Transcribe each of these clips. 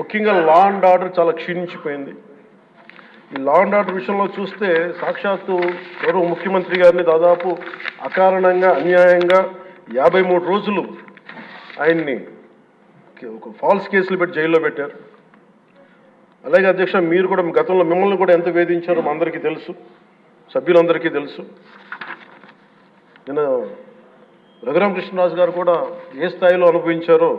ముఖ్యంగా law and order చాలా క్షీణించిపోయింది. ఈ లా అండ్ ఆర్డర్ విషయంలో చూస్తే సాక్షాత్తు గౌరవ ముఖ్యమంత్రి గారిని దాదాపు అకారణంగా అన్యాయంగా 53 రోజులు ఆయన్ని ఒక ఫాల్స్ కేసులు పెట్టి జైల్లో పెట్టారు. అలాగే అధ్యక్ష, మీరు కూడా గతంలో మిమ్మల్ని కూడా ఎంత వేధించారో మా అందరికీ తెలుసు, సభ్యులందరికీ తెలుసు. నేను రఘురామకృష్ణరాజు గారు కూడా ఏ స్థాయిలో అనుభవించారో.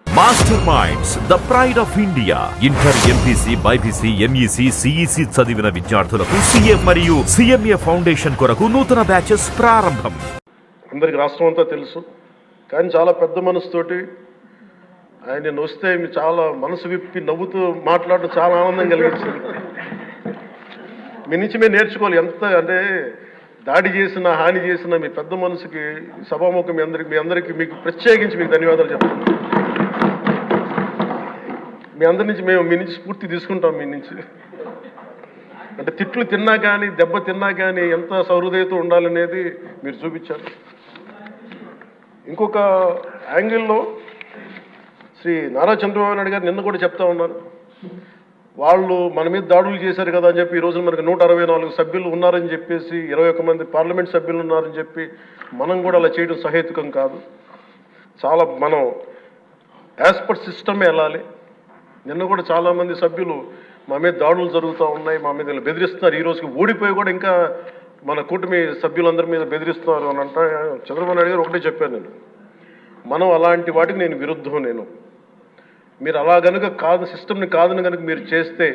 Master minds the pride of India. Inter, MPC, BiPC, MEC, CEC చదివిన విద్యార్థులకు సీఏ మరియు సిఎంఏ ఫౌండేషన్ కొరకు నూతన బ్యాచెస్ ప్రారంభం. అందరికి రాష్ట్రం అంతా తెలుసు, కానీ చాలా పెద్ద మనసుతోటి ఆయన వస్తే చాలా మనసు విప్పి నవ్వుతూ మాట్లాడడం చాలా ఆనందం కలిగించింది. మీ నుంచి మేము నేర్చుకోవాలి. ఎంత అంటే దాడి చేసిన, హాని చేసిన మీ పెద్ద మనసుకి సభాముఖం మీ అందరికీ మీకు ప్రత్యేకించి మీకు ధన్యవాదాలు చెప్తాను. మీ అందరి నుంచి మీ నుంచి స్ఫూర్తి తీసుకుంటాం. మీ నుంచి అంటే తిట్లు తిన్నా కానీ, దెబ్బ తిన్నా కానీ ఎంత సహృదయతో ఉండాలనేది మీరు చూపించారు. ఇంకొక యాంగిల్లో శ్రీ నారా చంద్రబాబు నాయుడు గారు నిన్న కూడా చెప్తా ఉన్నారు, వాళ్ళు మన మీద దాడులు చేశారు కదా అని చెప్పి ఈరోజు మనకు 164 సభ్యులు ఉన్నారని చెప్పేసి, 21 మంది పార్లమెంట్ సభ్యులు ఉన్నారని చెప్పి మనం కూడా అలా చేయడం సహేతుకం కాదు. చాలా మనం యాజ్ పర్ సిస్టమే వెళ్ళాలి. నిన్న కూడా చాలామంది సభ్యులు మా మీద దాడులు జరుగుతూ ఉన్నాయి, మా మీద బెదిరిస్తున్నారు, ఈ రోజుకి ఓడిపోయి కూడా ఇంకా మన కూటమి సభ్యులందరి మీద బెదిరిస్తున్నారు అని అంటే చంద్రబాబు నాయుడు గారు ఒకటే చెప్పాను, నేను మనం అలాంటి వాటికి నేను విరుద్ధం. మీరు అలా కనుక కాదు, సిస్టమ్ని కాదని కనుక మీరు చేస్తే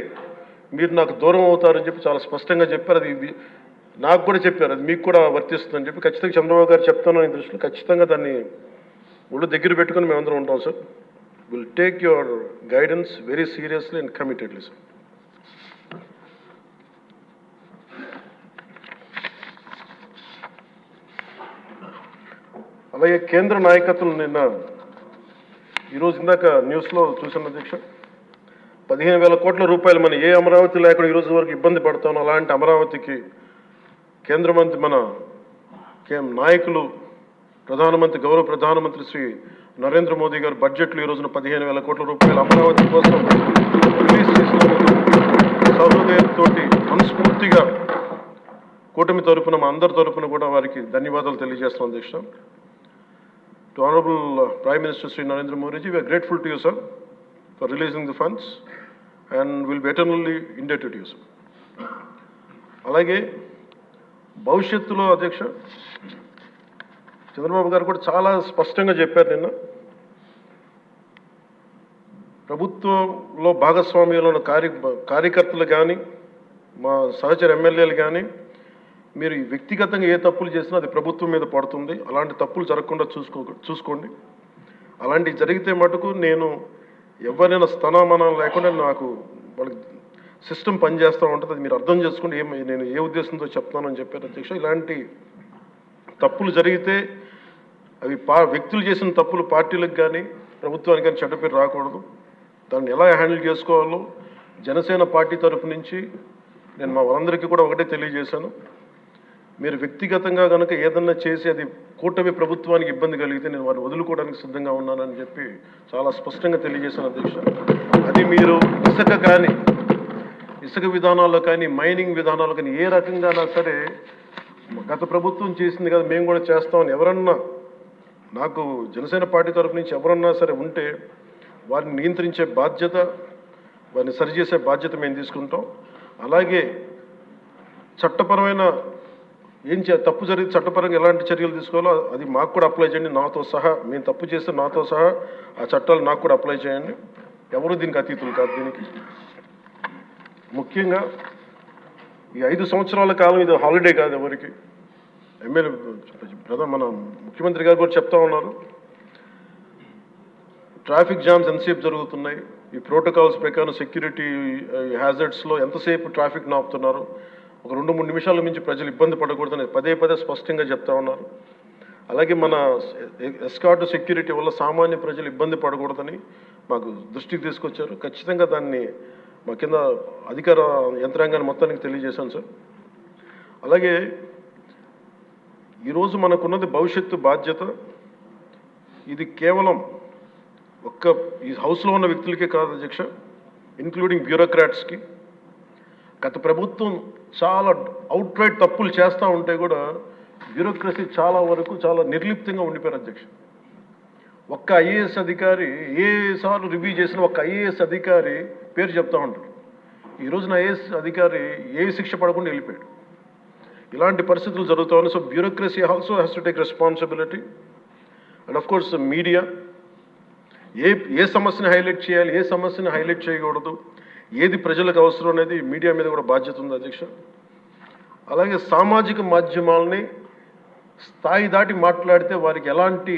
మీరు నాకు దూరం అవుతారని చెప్పి చాలా స్పష్టంగా చెప్పారు. అది నాకు కూడా చెప్పారు, అది మీకు కూడా వర్తిస్తుందని చెప్పి ఖచ్చితంగా చంద్రబాబు గారు చెప్తాను. ఈ దృష్టిలో ఖచ్చితంగా దాన్ని ఒళ్ళు దగ్గర పెట్టుకుని మేమందరం ఉంటాం sir. Will take your guidance very seriously and committedly sir. అలాగే కేంద్ర నాయకత్వం నిన్న ఈరోజు ఇందాక న్యూస్లో చూసిన అధ్యక్ష, 15,000 కోట్ల రూపాయలు మన ఏ అమరావతి లేకుండా ఈరోజు వరకు ఇబ్బంది పడతాను, అలాంటి అమరావతికి కేంద్ర మంత్రి మన నాయకులు గౌరవ ప్రధానమంత్రి శ్రీ నరేంద్ర మోదీ గారు బడ్జెట్లో ఈ రోజున 15,000 కోట్ల రూపాయలు అమరావతి కోసం రిలీజ్ చేసినందుకు సహృదయంతో మనస్ఫూర్తిగా కూటమి తరపున మా అందరి తరపున కూడా వారికి ధన్యవాదాలు తెలియజేస్తున్నాం అధ్యక్ష. To Honorable Prime Minister Sri Narendra Modi ji, we are grateful to you, sir, for releasing the funds and will be eternally indebted to you, sir. అలాగే భవిష్యత్తులో అధ్యక్ష చంద్రబాబు గారు కూడా చాలా స్పష్టంగా చెప్పారు నిన్న, ప్రభుత్వంలో భాగస్వామ్యంలో ఉన్న కార్యకర్తలు కానీ, మా సహచర ఎమ్మెల్యేలు కానీ, మీరు వ్యక్తిగతంగా ఏ తప్పులు చేసినా అది ప్రభుత్వం మీద పడుతుంది, అలాంటి తప్పులు జరగకుండా చూసుకోండి. అలాంటివి జరిగితే మటుకు నేను ఎవరైనా స్థనామానం లేకుండా నాకు వాళ్ళకి సిస్టమ్ పనిచేస్తూ ఉంటుంది, అది మీరు అర్థం చేసుకోండి నేను ఏ ఉద్దేశంతో చెప్తానని చెప్పారు అధ్యక్ష. ఇలాంటి తప్పులు జరిగితే అవి వ్యక్తులు చేసిన తప్పులు పార్టీలకు కానీ ప్రభుత్వానికి కానీ చెడ్డ పేరు రాకూడదు. దాన్ని ఎలా హ్యాండిల్ చేసుకోవాలో జనసేన పార్టీ తరపు నుంచి నేను మా వాళ్ళందరికీ కూడా ఒకటే తెలియజేశాను, మీరు వ్యక్తిగతంగా కనుక ఏదన్నా చేసి అది కూటమి ప్రభుత్వానికి ఇబ్బంది కలిగితే నేను వారిని వదులుకోవడానికి సిద్ధంగా ఉన్నానని చెప్పి చాలా స్పష్టంగా తెలియజేశాను అధ్యక్ష. అది మీరు ఇసుక విధానాల్లో కానీ, మైనింగ్ విధానాల్లో కానీ ఏ రకంగానా సరే గత ప్రభుత్వం చేసింది కదా మేము కూడా చేస్తామని ఎవరన్నా నాకు జనసేన పార్టీ తరఫు నుంచి ఎవరన్నా సరే ఉంటే వారిని నియంత్రించే బాధ్యత, వారిని సరిచేసే బాధ్యత మేము తీసుకుంటాం. అలాగే చట్టపరమైన తప్పు జరిగితే చట్టపరంగా ఎలాంటి చర్యలు తీసుకోవాలో అది మాకు కూడా అప్లై చేయండి, నాతో సహా. మేము తప్పు చేస్తే నాతో సహా ఆ చట్టాలు నాకు కూడా అప్లై చేయండి. ఎవరు దీనికి అతీతులు కాదు. దీనికి ముఖ్యంగా ఈ 5 సంవత్సరాల కాలం ఇది హాలిడే కాదు ఎవరికి. మన ముఖ్యమంత్రి గారు కూడా చెప్తా ఉన్నారు, ట్రాఫిక్ జామ్స్ ఎంతసేపు జరుగుతున్నాయి, ఈ ప్రోటోకాల్స్ ప్రకారం సెక్యూరిటీ హ్యాజర్డ్స్లో ఎంతసేపు ట్రాఫిక్ నాపుతున్నారు, ఒక 2-3 నిమిషాల మించి ప్రజలు ఇబ్బంది పడకూడదని పదే స్పష్టంగా చెప్తా ఉన్నారు. అలాగే మన ఎస్కార్ట్ సెక్యూరిటీ వల్ల సామాన్య ప్రజలు ఇబ్బంది పడకూడదని మాకు దృష్టికి తీసుకొచ్చారు. ఖచ్చితంగా దాన్ని మా కింద అధికార యంత్రాంగాన్ని మొత్తానికి తెలియజేశాను సార్. అలాగే ఈరోజు మనకున్నది భవిష్యత్తు బాధ్యత. ఇది కేవలం ఈ హౌస్లో ఉన్న వ్యక్తులకే కాదు అధ్యక్ష, ఇంక్లూడింగ్ బ్యూరోక్రాట్స్కి గత ప్రభుత్వం చాలా అవుట్ రైట్ తప్పులు చేస్తూ ఉంటే కూడా బ్యూరోక్రసీ చాలా వరకు చాలా నిర్లిప్తంగా ఉండిపోయారు అధ్యక్ష. ఒక్క ఐఏఎస్ అధికారి ఏసార్లు రివ్యూ చేసిన ఒక్క ఐఏఎస్ అధికారి పేరు చెప్తా ఉంటారు. ఈ రోజున ఐఏఎస్ అధికారి ఏ శిక్ష పడకుండా వెళ్ళిపోయాడు. ఇలాంటి పరిస్థితులు జరుగుతూ ఉన్నాయి. So bureaucracy also has to take responsibility. And of course media ఏ సమస్యని హైలైట్ చేయాలి, ఏ సమస్యని హైలైట్ చేయకూడదు, ఏది ప్రజలకు అవసరం అనేది మీడియా మీద కూడా బాధ్యత ఉంది అధ్యక్ష. అలాగే సామాజిక మాధ్యమాలని స్థాయి దాటి మాట్లాడితే వారికి ఎలాంటి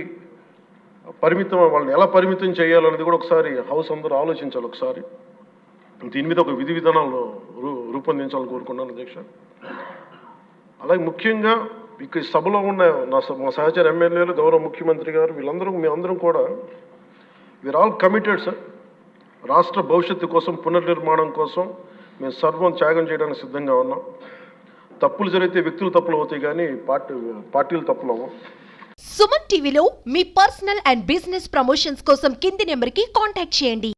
వాళ్ళని ఎలా పరిమితం చేయాలనేది కూడా ఒకసారి హౌస్ అందరూ ఆలోచించాలి. ఒకసారి దీని మీద ఒక విధి విధానాలు రూపొందించాలని కోరుకున్నాను అధ్యక్ష. అలాగే ముఖ్యంగా ఇక సభలో ఉన్న మా సహచర ఎమ్మెల్యేలు, గౌరవ ముఖ్యమంత్రి గారు, మేమందరం కూడా వీఆర్ ఆల్ కమిటెడ్ సార్. రాష్ట్ర భవిష్యత్తు కోసం, పునర్నిర్మాణం కోసం మేము సర్వం త్యాగం చేయడానికి సిద్ధంగా ఉన్నాం. తప్పులు జరిగితే వ్యక్తులు తప్పులు అవుతాయి కానీ పార్టీలు తప్పులు అవ్వవు. సుమన్ టీవీలో మీ పర్సనల్ అండ్ బిజినెస్ ప్రమోషన్స్ కోసం కింది నెంబర్కి కాంటాక్ట్ చేయండి.